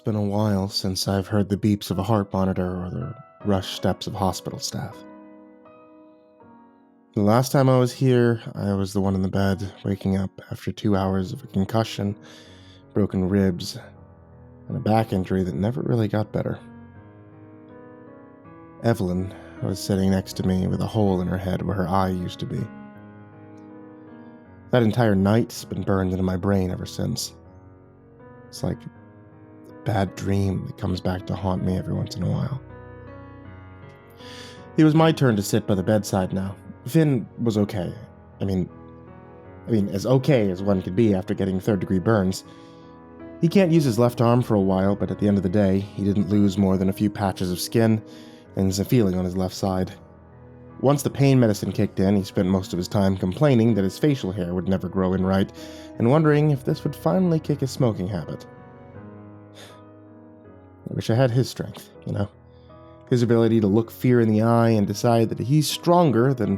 It's been a while since I've heard the beeps of a heart monitor or the rushed steps of hospital staff. The last time I was here, I was the one in the bed, waking up after 2 hours of a concussion, broken ribs, and a back injury that never really got better. Evelyn was sitting next to me with a hole in her head where her eye used to be. That entire night's been burned into my brain ever since. It's like a bad dream that comes back to haunt me every once in a while. It was my turn to sit by the bedside now. Finn was okay. I mean, as okay as one could be after getting third-degree burns. He can't use his left arm for a while, but at the end of the day, he didn't lose more than a few patches of skin and some feeling on his left side. Once the pain medicine kicked in, he spent most of his time complaining that his facial hair would never grow in right, and wondering if this would finally kick his smoking habit. I wish I had his strength, His ability to look fear in the eye and decide that he's stronger than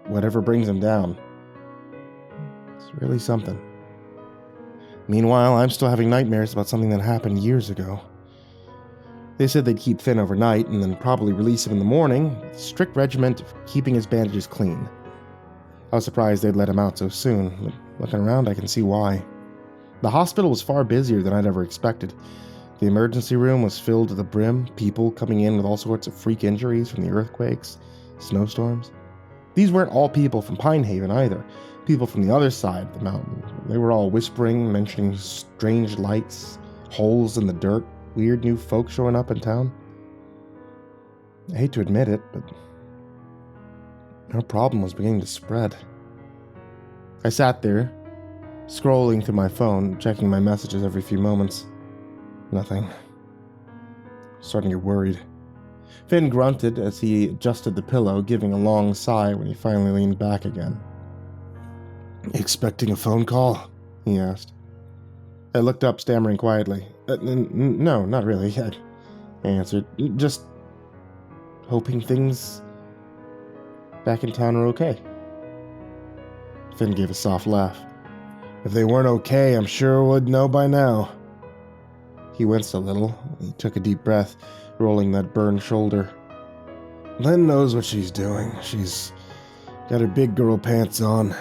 whatever brings him down. It's really something. Meanwhile, I'm still having nightmares about something that happened years ago. They said they'd keep Finn overnight and then probably release him in the morning, with a strict regiment of keeping his bandages clean. I was surprised they'd let him out so soon, but looking around I can see why. The hospital was far busier than I'd ever expected. The emergency room was filled to the brim, people coming in with all sorts of freak injuries from the earthquakes, snowstorms. These weren't all people from Pine Haven either, people from the other side of the mountain. They were all whispering, mentioning strange lights, holes in the dirt, weird new folk showing up in town. I hate to admit it, but our problem was beginning to spread. I sat there, scrolling through my phone, checking my messages every few moments. Nothing. Starting to get worried. Finn grunted as he adjusted the pillow, giving a long sigh when he finally leaned back again. "Expecting a phone call?" he asked. I looked up, stammering quietly. No, not really, I answered. Just hoping things back in town are okay. Finn gave a soft laugh. "If they weren't okay, I'm sure would know by now." He winced a little. He took a deep breath, rolling that burned shoulder. "Lynn knows what she's doing. She's got her big girl pants on.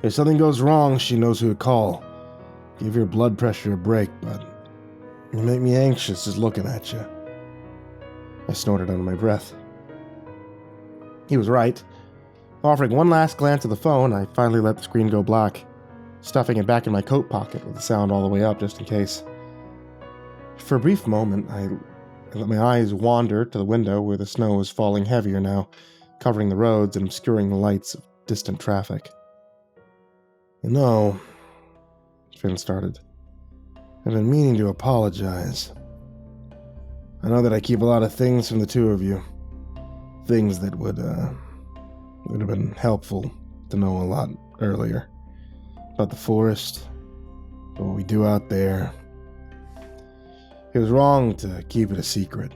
If something goes wrong, she knows who to call. Give your blood pressure a break, but you make me anxious just looking at you." I snorted under my breath. He was right. Offering one last glance at the phone, I finally let the screen go black, stuffing it back in my coat pocket with the sound all the way up just in case. For a brief moment, I let my eyes wander to the window where the snow was falling heavier now, covering the roads and obscuring the lights of distant traffic. Finn started. "I've been meaning to apologize. I know that I keep a lot of things from the two of you. Things that would have been helpful to know a lot earlier. About the forest, what we do out there. It was wrong to keep it a secret."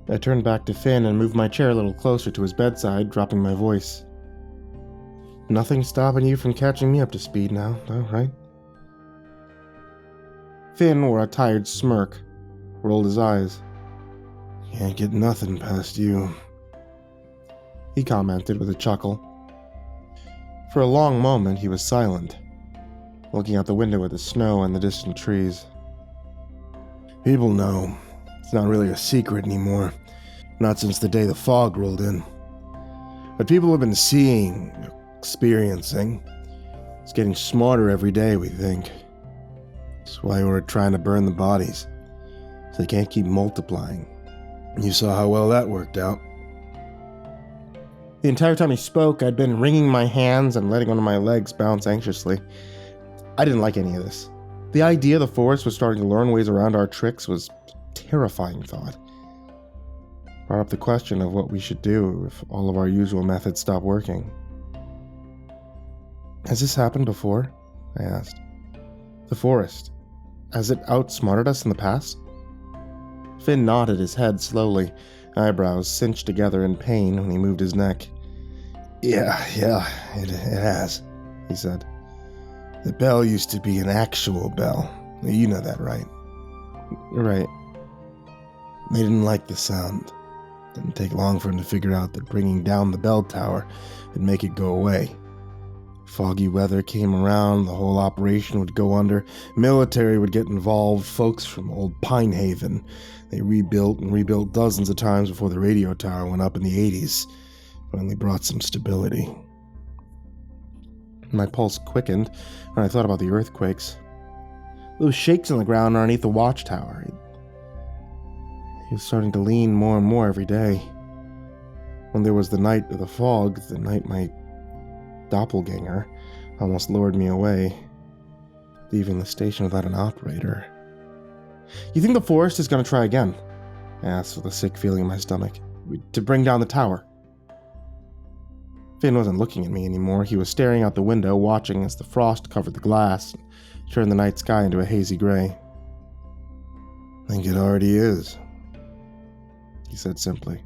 I turned back to Finn and moved my chair a little closer to his bedside, dropping my voice. "Nothing stopping you from catching me up to speed now, though, right?" Finn wore a tired smirk, rolled his eyes. "Can't get nothing past you," he commented with a chuckle. For a long moment he was silent, looking out the window at the snow and the distant trees. "People know. It's not really a secret anymore. Not since the day the fog rolled in. But people have been seeing, experiencing. It's getting smarter every day, we think. That's why we're trying to burn the bodies, so they can't keep multiplying. You saw how well that worked out." The entire time he spoke, I'd been wringing my hands and letting one of my legs bounce anxiously. I didn't like any of this. The idea the forest was starting to learn ways around our tricks was a terrifying thought. Brought up the question of what we should do if all of our usual methods stop working. "Has this happened before?" I asked. "The forest. Has it outsmarted us in the past?" Finn nodded his head slowly, eyebrows cinched together in pain when he moved his neck. Yeah, it has," he said. "The bell used to be an actual bell, You know that, right? Right. They didn't like the sound. Didn't take long for him to figure out that bringing down the bell tower would make it go away. Foggy weather came around, the whole operation would go under, military would get involved, folks from old Pine Haven. They rebuilt and rebuilt dozens of times before the radio tower went up in the 80s. Finally brought some stability. My pulse quickened when I thought about the earthquakes. Those shakes in the ground underneath the watchtower. He was starting to lean more and more every day. When there was the night of the fog, the night my doppelganger almost lured me away, leaving the station without an operator. You think the forest is going to try again? I asked with a sick feeling in my stomach. To bring down the tower. Finn wasn't looking at me anymore. He was staring out the window, watching as the frost covered the glass and turned the night sky into a hazy gray. I think it already is, he said simply.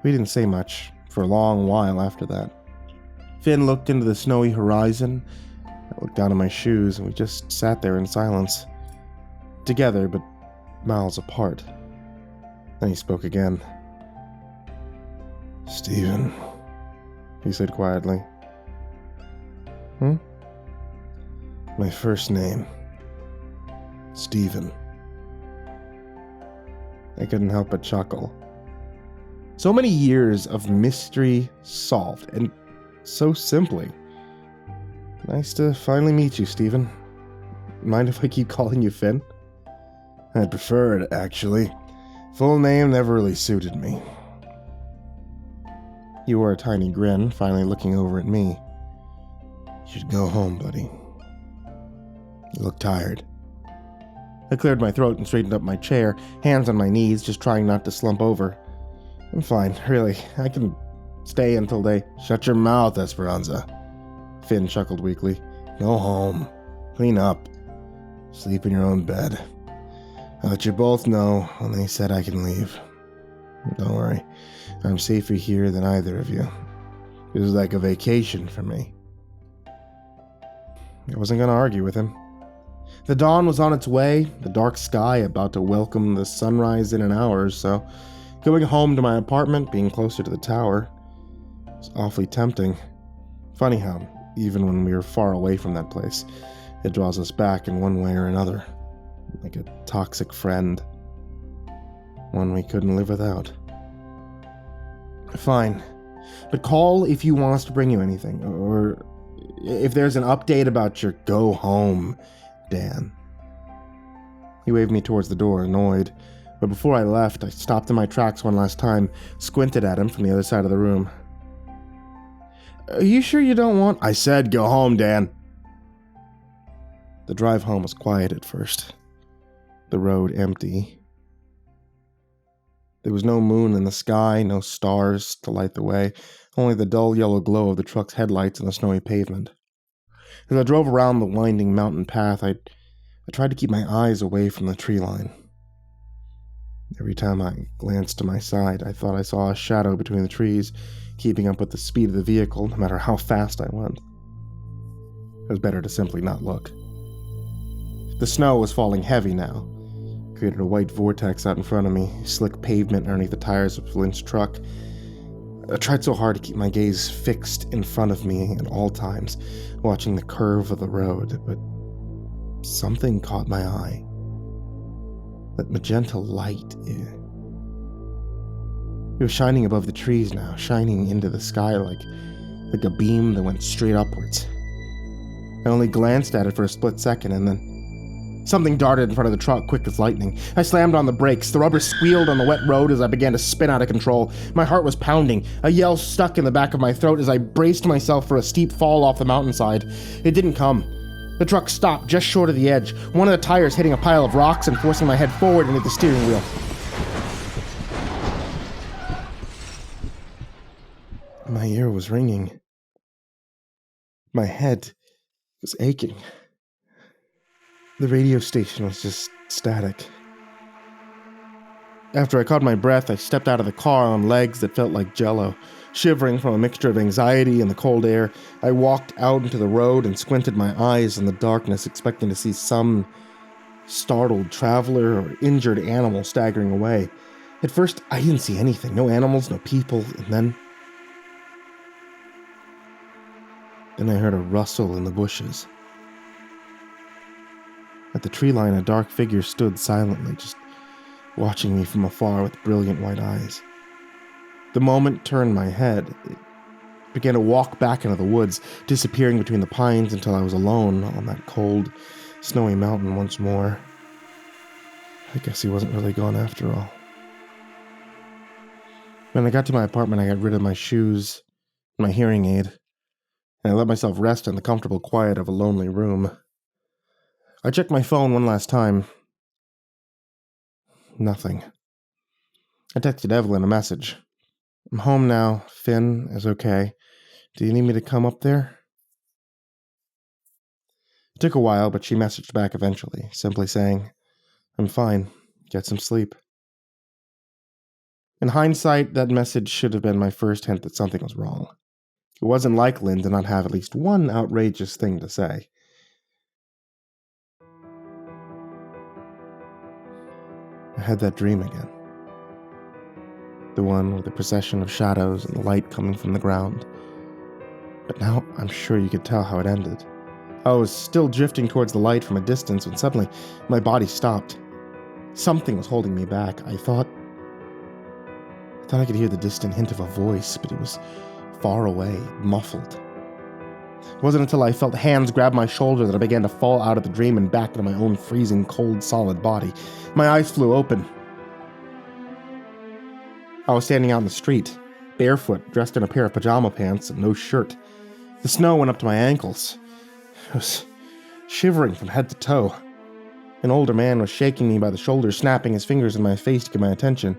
We didn't say much for a long while after that. Finn looked into the snowy horizon. I looked down at my shoes, and we just sat there in silence. Together, but miles apart. Then he spoke again. Stephen, he said quietly. My first name. Stephen. I couldn't help but chuckle. So many years of mystery solved, and so simply. Nice to finally meet you, Stephen. Mind if I keep calling you Finn? I'd prefer it, actually. Full name never really suited me. He wore a tiny grin, finally looking over at me. You should go home, buddy. You look tired. I cleared my throat and straightened up my chair, hands on my knees, just trying not to slump over. I'm fine, really. I can stay until they... Shut your mouth, Esperanza. Finn chuckled weakly. Go home. Clean up. Sleep in your own bed. I'll let you both know when they said I can leave. Don't worry. I'm safer here than either of you. It was like a vacation for me. I wasn't going to argue with him. The dawn was on its way, the dark sky about to welcome the sunrise in an hour or so. Going home to my apartment, being closer to the tower, was awfully tempting. Funny how, even when we were far away from that place, it draws us back in one way or another. Like a toxic friend. One we couldn't live without. Fine. But call if you want us to bring you anything, or if there's an update about your go home, Dan. He waved me towards the door, annoyed, but before I left, I stopped in my tracks one last time, squinted at him from the other side of the room. Are you sure you don't want... I said go home, Dan. The drive home was quiet at first. The road empty. There was no moon in the sky, no stars to light the way, only the dull yellow glow of the truck's headlights on the snowy pavement. As I drove around the winding mountain path, I tried to keep my eyes away from the tree line. Every time I glanced to my side, I thought I saw a shadow between the trees, keeping up with the speed of the vehicle, no matter how fast I went. It was better to simply not look. The snow was falling heavy now. Created a white vortex out in front of me, slick pavement underneath the tires of Lynn's truck. I tried so hard to keep my gaze fixed in front of me at all times, watching the curve of the road, but something caught my eye. That magenta light. It was shining above the trees now, shining into the sky like a beam that went straight upwards. I only glanced at it for a split second, and then something darted in front of the truck, quick as lightning. I slammed on the brakes. The rubber squealed on the wet road as I began to spin out of control. My heart was pounding. A yell stuck in the back of my throat as I braced myself for a steep fall off the mountainside. It didn't come. The truck stopped just short of the edge, one of the tires hitting a pile of rocks and forcing my head forward into the steering wheel. My ear was ringing. My head was aching. The radio station was just static. After I caught my breath, I stepped out of the car on legs that felt like jello. Shivering from a mixture of anxiety and the cold air, I walked out into the road and squinted my eyes in the darkness, expecting to see some startled traveler or injured animal staggering away. At first, I didn't see anything. No animals, no people, and then I heard a rustle in the bushes. At the tree line, a dark figure stood silently, just watching me from afar with brilliant white eyes. The moment turned my head, it began to walk back into the woods, disappearing between the pines until I was alone on that cold, snowy mountain once more. I guess he wasn't really gone after all. When I got to my apartment, I got rid of my shoes, my hearing aid, and I let myself rest in the comfortable quiet of a lonely room. I checked my phone one last time. Nothing. I texted Evelyn a message. I'm home now. Finn is okay. Do you need me to come up there? It took a while, but she messaged back eventually, simply saying, I'm fine. Get some sleep. In hindsight, that message should have been my first hint that something was wrong. It wasn't like Lynn to not have at least one outrageous thing to say. I had that dream again. The one with the procession of shadows and the light coming from the ground. But now I'm sure you could tell how it ended. I was still drifting towards the light from a distance when suddenly my body stopped. Something was holding me back. I thought I could hear the distant hint of a voice, but it was far away, muffled. It wasn't until I felt hands grab my shoulder that I began to fall out of the dream and back into my own freezing, cold, solid body. My eyes flew open. I was standing out in the street, barefoot, dressed in a pair of pajama pants and no shirt. The snow went up to my ankles. I was shivering from head to toe. An older man was shaking me by the shoulder, snapping his fingers in my face to get my attention.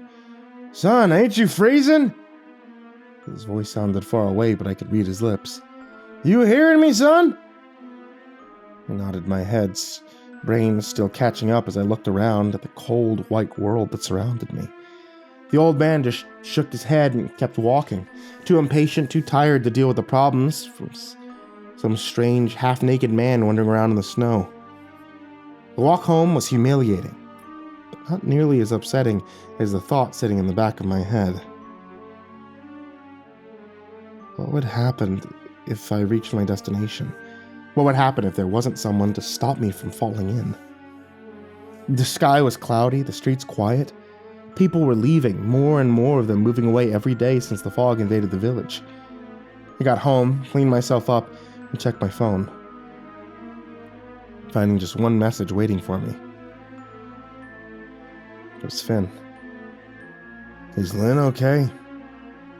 Son, ain't you freezing? His voice sounded far away, but I could read his lips. You hearing me, son? I nodded my head, brain still catching up as I looked around at the cold, white world that surrounded me. The old man just shook his head and kept walking, too impatient, too tired to deal with the problems from some strange, half-naked man wandering around in the snow. The walk home was humiliating, but not nearly as upsetting as the thought sitting in the back of my head. What would happen if I reached my destination? What would happen if there wasn't someone to stop me from falling in? The sky was cloudy, the streets quiet. People were leaving, more and more of them moving away every day since the fog invaded the village. I got home, cleaned myself up, and checked my phone, finding just one message waiting for me. It was Finn. Is Lynn okay?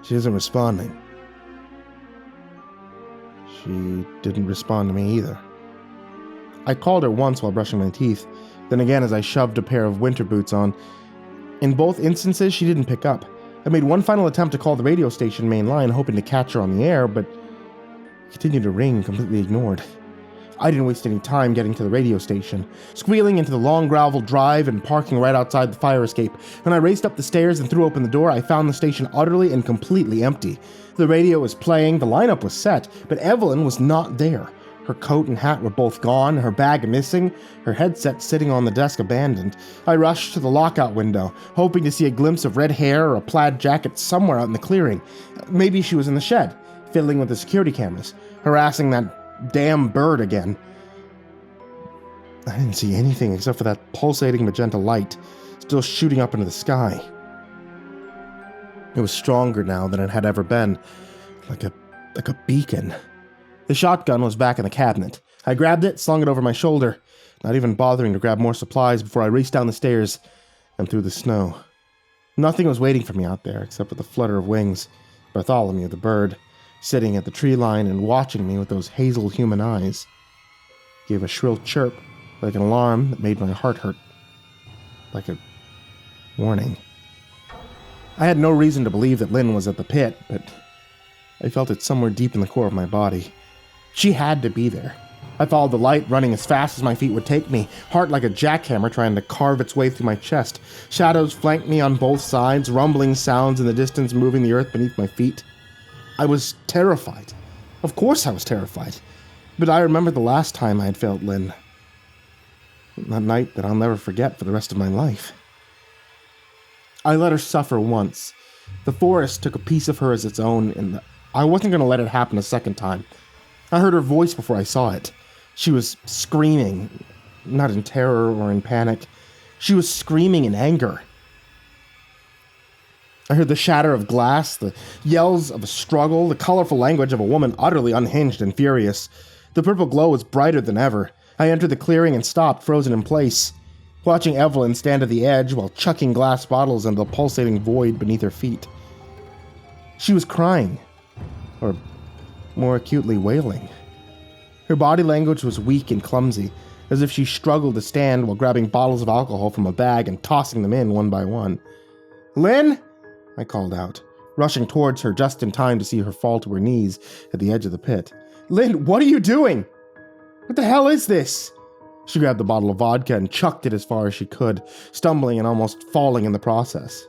She isn't responding. She didn't respond to me either. I called her once while brushing my teeth, then again as I shoved a pair of winter boots on. In both instances, she didn't pick up. I made one final attempt to call the radio station main line, hoping to catch her on the air, but it continued to ring, completely ignored. I didn't waste any time getting to the radio station, squealing into the long gravel drive and parking right outside the fire escape. When I raced up the stairs and threw open the door, I found the station utterly and completely empty. The radio was playing, the lineup was set, but Evelyn was not there. Her coat and hat were both gone, her bag missing, her headset sitting on the desk abandoned. I rushed to the lockout window, hoping to see a glimpse of red hair or a plaid jacket somewhere out in the clearing. Maybe she was in the shed, fiddling with the security cameras, harassing that damn bird again. I didn't see anything except for that pulsating magenta light, still shooting up into the sky. It was stronger now than it had ever been, like a beacon. The shotgun was back in the cabinet. I grabbed it, slung it over my shoulder, not even bothering to grab more supplies before I raced down the stairs and through the snow. Nothing was waiting for me out there except for the flutter of wings. Bartholomew, the bird, sitting at the tree line and watching me with those hazel human eyes. He gave a shrill chirp, like an alarm that made my heart hurt. Like a warning. I had no reason to believe that Lynn was at the pit, but I felt it somewhere deep in the core of my body. She had to be there. I followed the light, running as fast as my feet would take me, heart like a jackhammer trying to carve its way through my chest. Shadows flanked me on both sides, rumbling sounds in the distance moving the earth beneath my feet. I was terrified. Of course I was terrified. But I remember the last time I had failed Lynn. A night that I'll never forget for the rest of my life. I let her suffer once. The forest took a piece of her as its own, and I wasn't going to let it happen a second time. I heard her voice before I saw it. She was screaming, not in terror or in panic. She was screaming in anger. I heard the shatter of glass, the yells of a struggle, the colorful language of a woman utterly unhinged and furious. The purple glow was brighter than ever. I entered the clearing and stopped, frozen in place, watching Evelyn stand at the edge while chucking glass bottles into the pulsating void beneath her feet. She was crying, or more acutely wailing. Her body language was weak and clumsy, as if she struggled to stand while grabbing bottles of alcohol from a bag and tossing them in one by one. "Lynn!" I called out, rushing towards her just in time to see her fall to her knees at the edge of the pit. "Lynn, what are you doing? What the hell is this?" She grabbed the bottle of vodka and chucked it as far as she could, stumbling and almost falling in the process.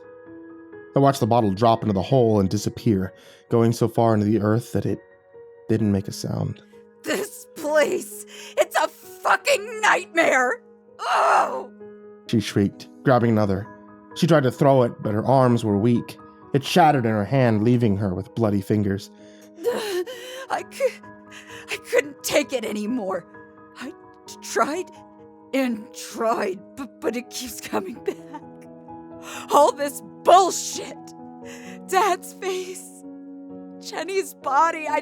I watched the bottle drop into the hole and disappear, going so far into the earth that it didn't make a sound. "This place, it's a fucking nightmare! Oh!" She shrieked, grabbing another. She tried to throw it, but her arms were weak. It shattered in her hand, leaving her with bloody fingers. I couldn't take it anymore. I tried and tried, but it keeps coming back. All this bullshit. Dad's face. Jenny's body. I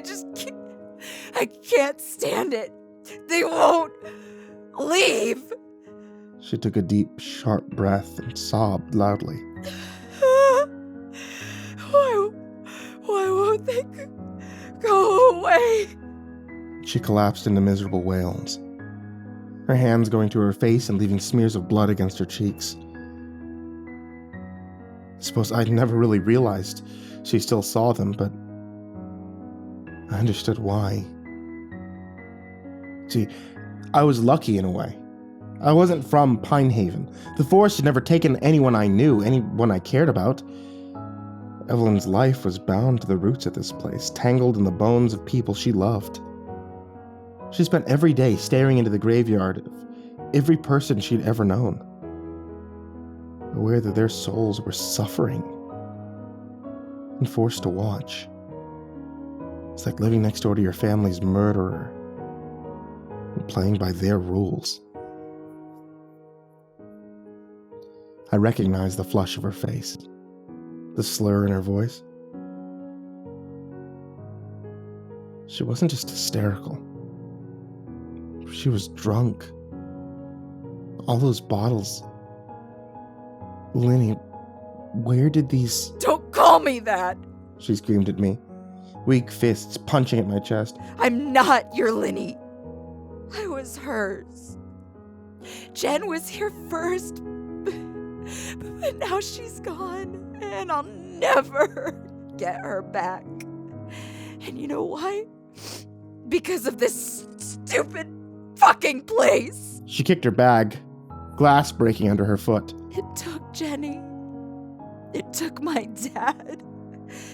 can't stand it. They won't leave. She took a deep, sharp breath and sobbed loudly. Why won't they go away? She collapsed into miserable wails, her hands going to her face and leaving smears of blood against her cheeks. I suppose I'd never really realized she still saw them, but I understood why. See, I was lucky in a way. I wasn't from Pine Haven. The forest had never taken anyone I knew, anyone I cared about. Evelyn's life was bound to the roots of this place, tangled in the bones of people she loved. She spent every day staring into the graveyard of every person she'd ever known, aware that their souls were suffering and forced to watch. It's like living next door to your family's murderer and playing by their rules. I recognized the flush of her face, the slur in her voice. She wasn't just hysterical. She was drunk. All those bottles. Linny, where did these... Don't call me that! She screamed at me, weak fists punching at my chest. I'm not your Linny. I was hers. Jen was here first, but now she's gone, and I'll never get her back. And you know why? Because of this stupid fucking place. She kicked her bag, glass breaking under her foot. It took Jenny. It took my dad.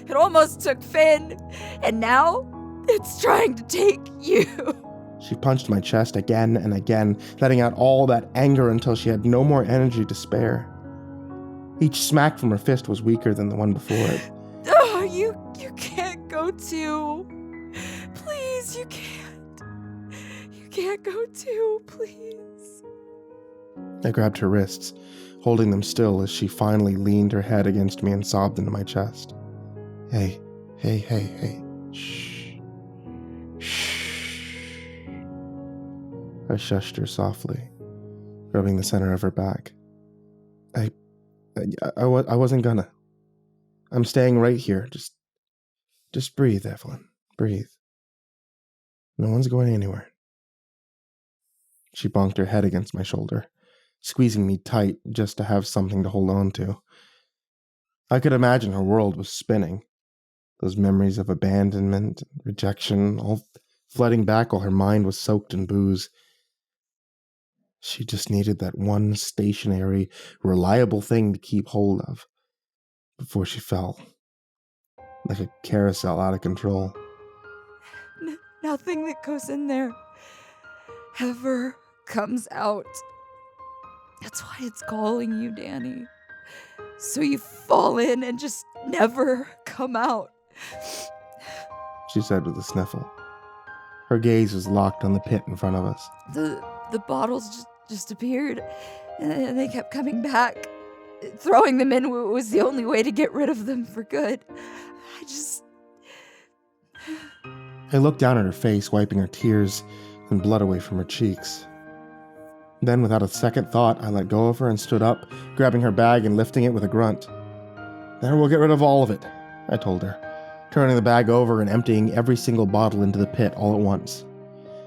It almost took Finn. And now it's trying to take you. She punched my chest again and again, letting out all that anger until she had no more energy to spare. Each smack from her fist was weaker than the one before it. Oh, you can't go too. Please, you can't. You can't go too, please. I grabbed her wrists, holding them still as she finally leaned her head against me and sobbed into my chest. Hey. Shh. I shushed her softly, rubbing the center of her back. I wasn't gonna. I'm staying right here. Just breathe, Evelyn. Breathe. No one's going anywhere. She bonked her head against my shoulder, squeezing me tight just to have something to hold on to. I could imagine her world was spinning. Those memories of abandonment, rejection, all flooding back while her mind was soaked in booze. She just needed that one stationary, reliable thing to keep hold of before she fell, like a carousel out of control. Nothing that goes in there ever comes out. That's why it's calling you, Danny. So you fall in and just never come out. She said with a sniffle. Her gaze was locked on the pit in front of us. The bottles just appeared, and they kept coming back. Throwing them in was the only way to get rid of them for good. I looked down at her face, wiping her tears and blood away from her cheeks. Then, without a second thought, I let go of her and stood up, grabbing her bag and lifting it with a grunt. "There, we'll get rid of all of it," I told her, turning the bag over and emptying every single bottle into the pit all at once.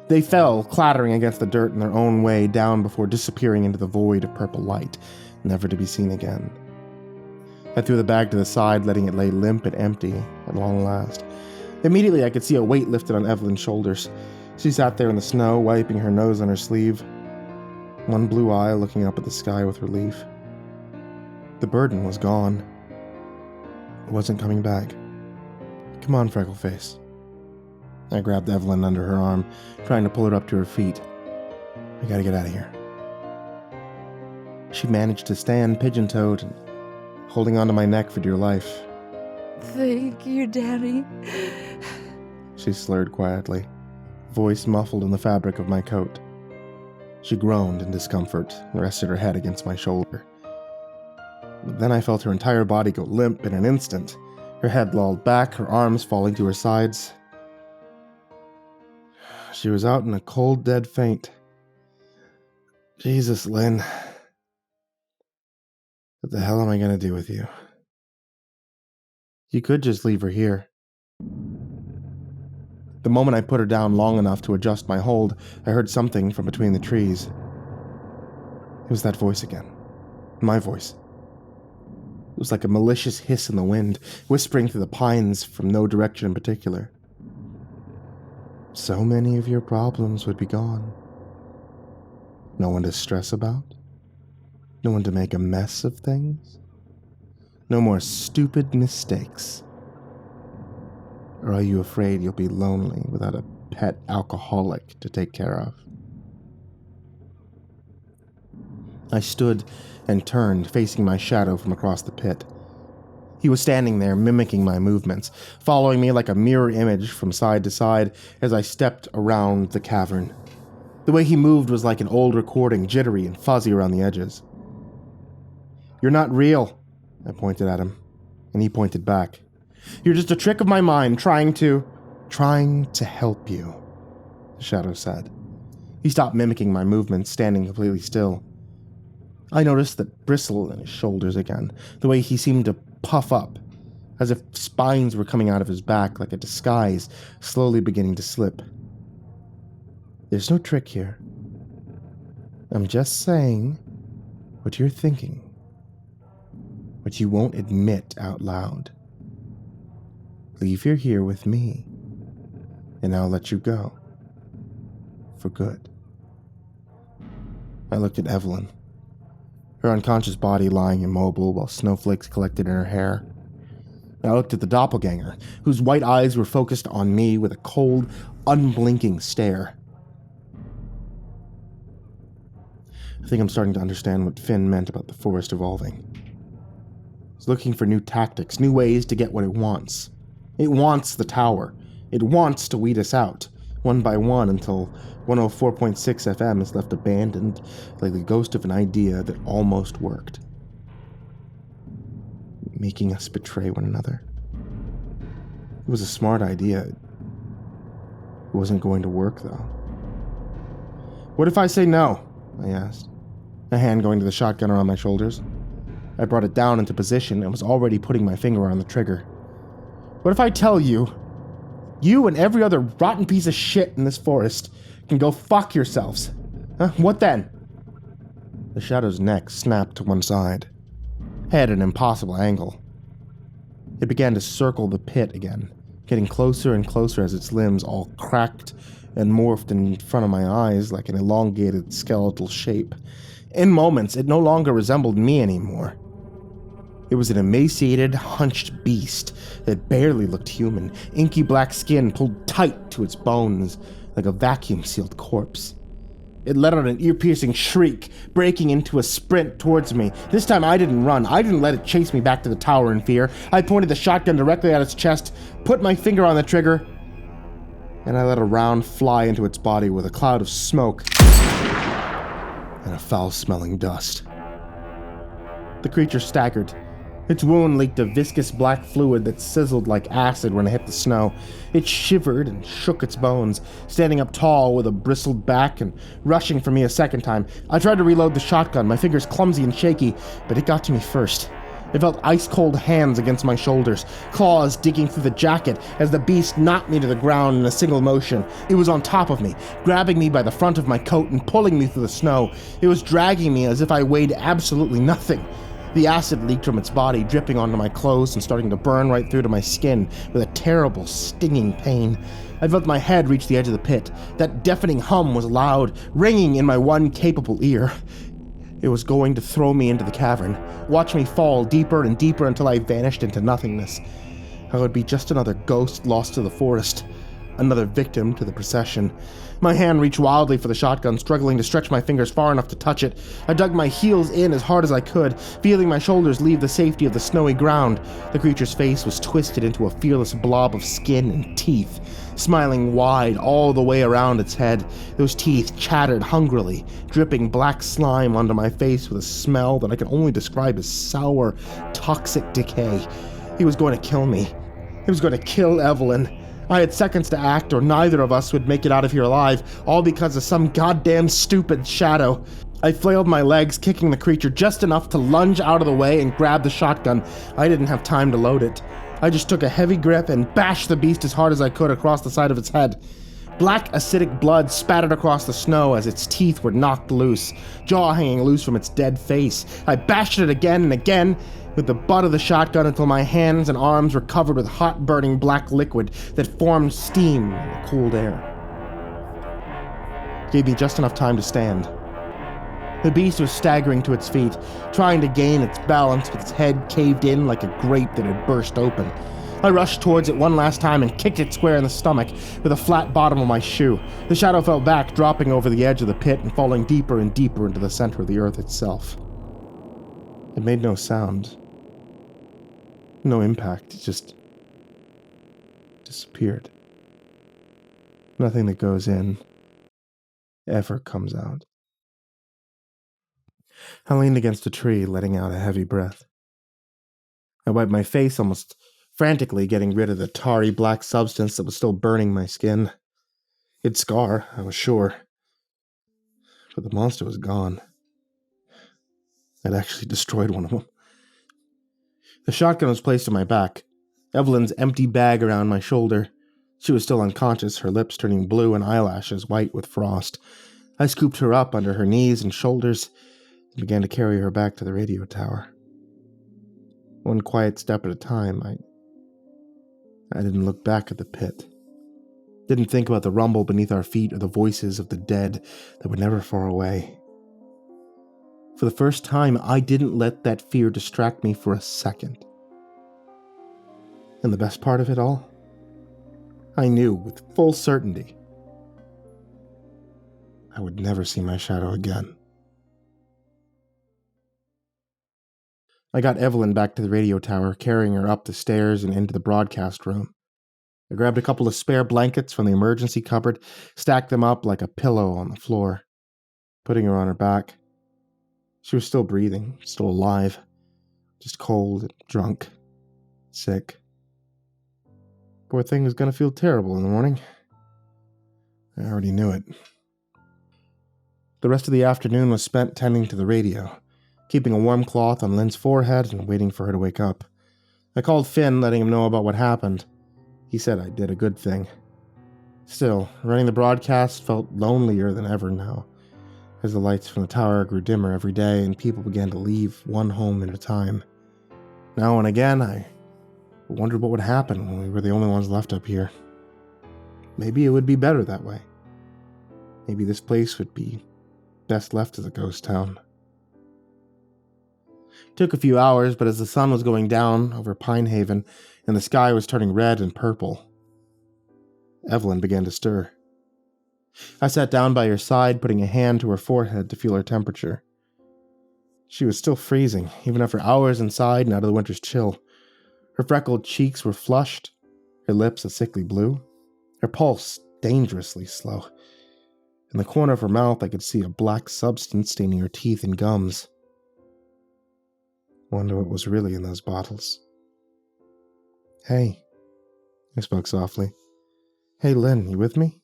They fell, clattering against the dirt in their own way, down before disappearing into the void of purple light, never to be seen again. I threw the bag to the side, letting it lay limp and empty at long last. Immediately, I could see a weight lifted on Evelyn's shoulders. She sat there in the snow, wiping her nose on her sleeve, one blue eye looking up at the sky with relief. The burden was gone. It wasn't coming back. "Come on, Freckleface." I grabbed Evelyn under her arm, trying to pull her up to her feet. "I gotta get out of here." She managed to stand pigeon-toed and holding onto my neck for dear life. "Thank you, Danny," she slurred quietly, voice muffled in the fabric of my coat. She groaned in discomfort and rested her head against my shoulder. But then I felt her entire body go limp in an instant, her head lolled back, her arms falling to her sides. She was out in a cold, dead faint. Jesus, Lynn. What the hell am I going to do with you? You could just leave her here. The moment I put her down long enough to adjust my hold, I heard something from between the trees. It was that voice again. My voice. It was like a malicious hiss in the wind, whispering through the pines from no direction in particular. So many of your problems would be gone. No one to stress about. No one to make a mess of things. No more stupid mistakes. Or are you afraid you'll be lonely without a pet alcoholic to take care of? I stood and turned, facing my shadow from across the pit. He was standing there, mimicking my movements, following me like a mirror image from side to side as I stepped around the cavern. The way he moved was like an old recording, jittery and fuzzy around the edges. "You're not real," I pointed at him, and he pointed back. "You're just a trick of my mind trying to help you," the shadow said. He stopped mimicking my movements, standing completely still. I noticed that bristle in his shoulders again, the way he seemed to puff up, as if spines were coming out of his back like a disguise, slowly beginning to slip. "There's no trick here. I'm just saying what you're thinking, what you won't admit out loud. Leave her here with me, and I'll let you go. For good." I looked at Evelyn, her unconscious body lying immobile while snowflakes collected in her hair. I looked at the doppelganger, whose white eyes were focused on me with a cold, unblinking stare. I think I'm starting to understand what Finn meant about the forest evolving. It's looking for new tactics, new ways to get what it wants. It wants the tower. It wants to weed us out, one by one, until 104.6 FM is left abandoned like the ghost of an idea that almost worked. Making us betray one another. It was a smart idea. It wasn't going to work, though. "What if I say no?" I asked, a hand going to the shotgun around my shoulders. I brought it down into position and was already putting my finger on the trigger. "What if I tell you, you and every other rotten piece of shit in this forest can go fuck yourselves? Huh? What then?" The shadow's neck snapped to one side, head at an impossible angle. It began to circle the pit again, getting closer and closer as its limbs all cracked and morphed in front of my eyes like an elongated skeletal shape. In moments, it no longer resembled me anymore. It was an emaciated, hunched beast that barely looked human, inky black skin pulled tight to its bones like a vacuum-sealed corpse. It let out an ear-piercing shriek, breaking into a sprint towards me. This time I didn't run. I didn't let it chase me back to the tower in fear. I pointed the shotgun directly at its chest, put my finger on the trigger, and I let a round fly into its body with a cloud of smoke and a foul-smelling dust. The creature staggered. Its wound leaked a viscous black fluid that sizzled like acid when it hit the snow. It shivered and shook its bones, standing up tall with a bristled back and rushing for me a second time. I tried to reload the shotgun, my fingers clumsy and shaky, but it got to me first. I felt ice-cold hands against my shoulders, claws digging through the jacket as the beast knocked me to the ground in a single motion. It was on top of me, grabbing me by the front of my coat and pulling me through the snow. It was dragging me as if I weighed absolutely nothing. The acid leaked from its body, dripping onto my clothes and starting to burn right through to my skin with a terrible, stinging pain. I felt my head reach the edge of the pit. That deafening hum was loud, ringing in my one capable ear. It was going to throw me into the cavern, watch me fall deeper and deeper until I vanished into nothingness. I would be just another ghost lost to the forest, another victim to the procession. My hand reached wildly for the shotgun, struggling to stretch my fingers far enough to touch it. I dug my heels in as hard as I could, feeling my shoulders leave the safety of the snowy ground. The creature's face was twisted into a fearless blob of skin and teeth, smiling wide all the way around its head. Those teeth chattered hungrily, dripping black slime onto my face with a smell that I can only describe as sour, toxic decay. He was going to kill me. He was going to kill Evelyn. I had seconds to act, or neither of us would make it out of here alive, all because of some goddamn stupid shadow. I flailed my legs, kicking the creature just enough to lunge out of the way and grab the shotgun. I didn't have time to load it. I just took a heavy grip and bashed the beast as hard as I could across the side of its head. Black acidic blood spattered across the snow as its teeth were knocked loose, jaw hanging loose from its dead face. I bashed it again and again with the butt of the shotgun until my hands and arms were covered with hot, burning black liquid that formed steam in the cooled air. It gave me just enough time to stand. The beast was staggering to its feet, trying to gain its balance with its head caved in like a grape that had burst open. I rushed towards it one last time and kicked it square in the stomach with the flat bottom of my shoe. The shadow fell back, dropping over the edge of the pit and falling deeper and deeper into the center of the earth itself. It made no sound. No impact, it just disappeared. Nothing that goes in ever comes out. I leaned against a tree, letting out a heavy breath. I wiped my face almost frantically, getting rid of the tarry black substance that was still burning my skin. It'd scar, I was sure. But the monster was gone. I'd actually destroyed one of them. The shotgun was placed on my back, Evelyn's empty bag around my shoulder. She was still unconscious, her lips turning blue and eyelashes white with frost. I scooped her up under her knees and shoulders and began to carry her back to the radio tower. One quiet step at a time, I didn't look back at the pit. Didn't think about the rumble beneath our feet or the voices of the dead that were never far away. For the first time, I didn't let that fear distract me for a second. And the best part of it all? I knew with full certainty I would never see my shadow again. I got Evelyn back to the radio tower, carrying her up the stairs and into the broadcast room. I grabbed a couple of spare blankets from the emergency cupboard, stacked them up like a pillow on the floor, putting her on her back. She was still breathing, still alive, just cold and drunk, sick. Poor thing was going to feel terrible in the morning. I already knew it. The rest of the afternoon was spent tending to the radio, keeping a warm cloth on Lynn's forehead and waiting for her to wake up. I called Finn, letting him know about what happened. He said I did a good thing. Still, running the broadcast felt lonelier than ever now, as the lights from the tower grew dimmer every day and people began to leave one home at a time. Now and again, I I wondered what would happen when we were the only ones left up here. Maybe it would be better that way. Maybe this place would be best left as a ghost town. It took a few hours, but as the sun was going down over Pine Haven and the sky was turning red and purple, Evelyn began to stir. I sat down by her side, putting a hand to her forehead to feel her temperature. She was still freezing, even after hours inside and out of the winter's chill. Her freckled cheeks were flushed, her lips a sickly blue, her pulse dangerously slow. In the corner of her mouth, I could see a black substance staining her teeth and gums. Wonder what was really in those bottles. Hey, I spoke softly. Hey, Lynn, you with me?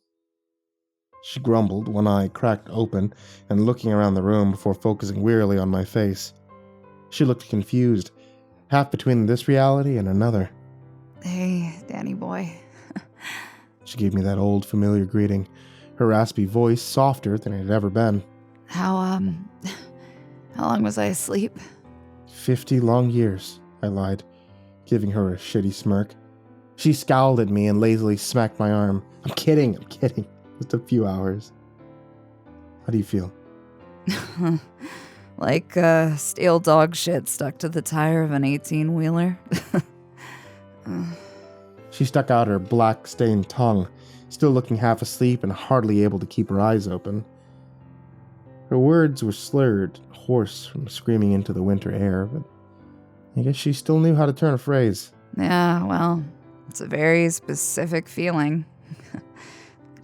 She grumbled, one eye cracked open and looking around the room before focusing wearily on my face. She looked confused, half between this reality and another. Hey, Danny boy. She gave me that old familiar greeting, her raspy voice softer than it had ever been. How long was I asleep? 50 long years, I lied, giving her a shitty smirk. She scowled at me and lazily smacked my arm. I'm kidding. Just a few hours. How do you feel? Like stale dog shit stuck to the tire of an 18-wheeler. She stuck out her black-stained tongue, still looking half asleep and hardly able to keep her eyes open. Her words were slurred, hoarse from screaming into the winter air, but I guess she still knew how to turn a phrase. Yeah, well, it's a very specific feeling.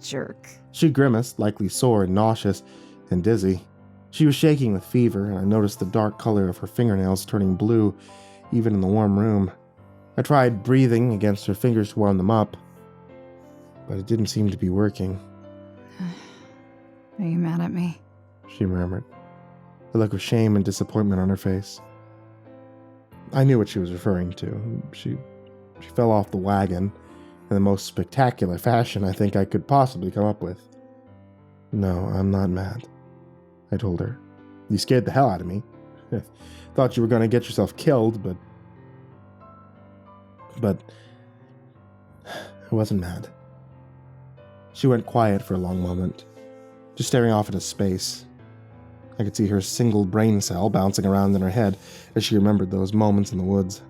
Jerk. She grimaced, likely sore and nauseous and dizzy. She was shaking with fever, and I noticed the dark color of her fingernails turning blue, even in the warm room. I tried breathing against her fingers to warm them up, but it didn't seem to be working. Are you mad at me? She murmured, a look of shame and disappointment on her face. I knew what she was referring to. She fell off the wagon in the most spectacular fashion I think I could possibly come up with. No, I'm not mad, I told her. You scared the hell out of me. Thought you were going to get yourself killed, but I wasn't mad. She went quiet for a long moment, just staring off into space. I could see her single brain cell bouncing around in her head as she remembered those moments in the woods.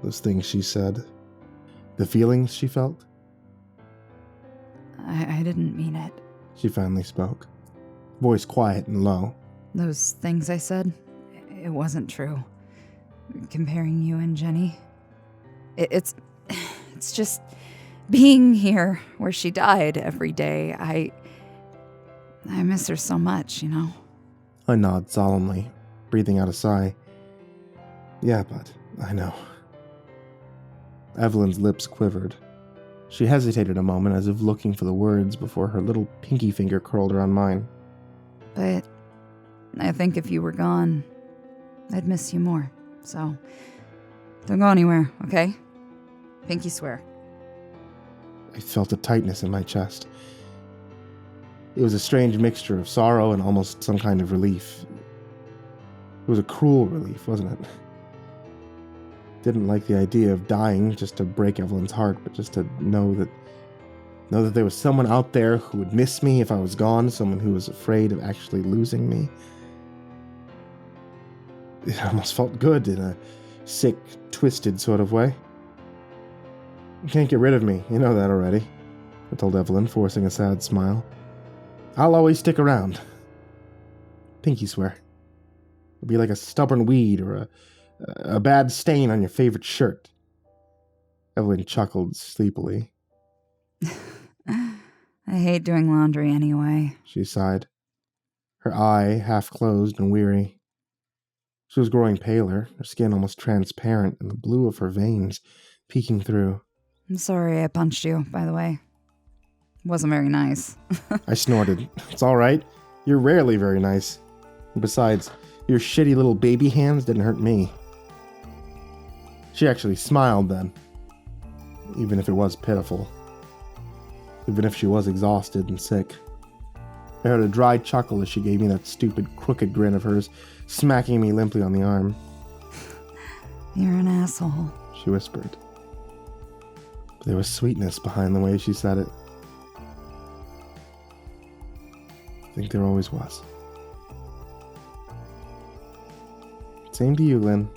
Those things she said. The feelings she felt. I didn't mean it. She finally spoke, voice quiet and low. Those things I said, it wasn't true. Comparing you and Jenny. It's just being here where she died every day. I miss her so much, you know? I nod solemnly, breathing out a sigh. Yeah, but I know. Evelyn's lips quivered. She hesitated a moment as if looking for the words before her little pinky finger curled around mine. But I think if you were gone, I'd miss you more. So, don't go anywhere, okay? Pinky swear. I felt a tightness in my chest. It was a strange mixture of sorrow and almost some kind of relief. It was a cruel relief, wasn't it? Didn't like the idea of dying just to break Evelyn's heart, but just to know that there was someone out there who would miss me if I was gone, someone who was afraid of actually losing me. It almost felt good in a sick, twisted sort of way. You can't get rid of me, you know that already, I told Evelyn, forcing a sad smile. I'll always stick around. Pinky swear. It'll be like a stubborn weed or a bad stain on your favorite shirt. Evelyn chuckled sleepily. I hate doing laundry anyway. She sighed, her eye half closed and weary. She was growing paler, her skin almost transparent, and the blue of her veins peeking through. I'm sorry I punched you, by the way. Wasn't very nice. I snorted. It's all right. You're rarely very nice. And besides, your shitty little baby hands didn't hurt me. She actually smiled then, even if it was pitiful. Even if she was exhausted and sick. I heard a dry chuckle as she gave me that stupid, crooked grin of hers, smacking me limply on the arm. You're an asshole, she whispered. But there was sweetness behind the way she said it. I think there always was. Same to you, Lynn.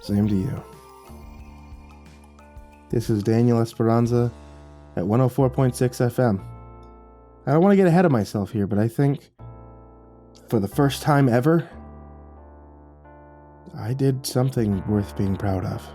Same to you. This is Daniel Esperanza at 104.6 FM. I don't want to get ahead of myself here, but I think for the first time ever, I did something worth being proud of.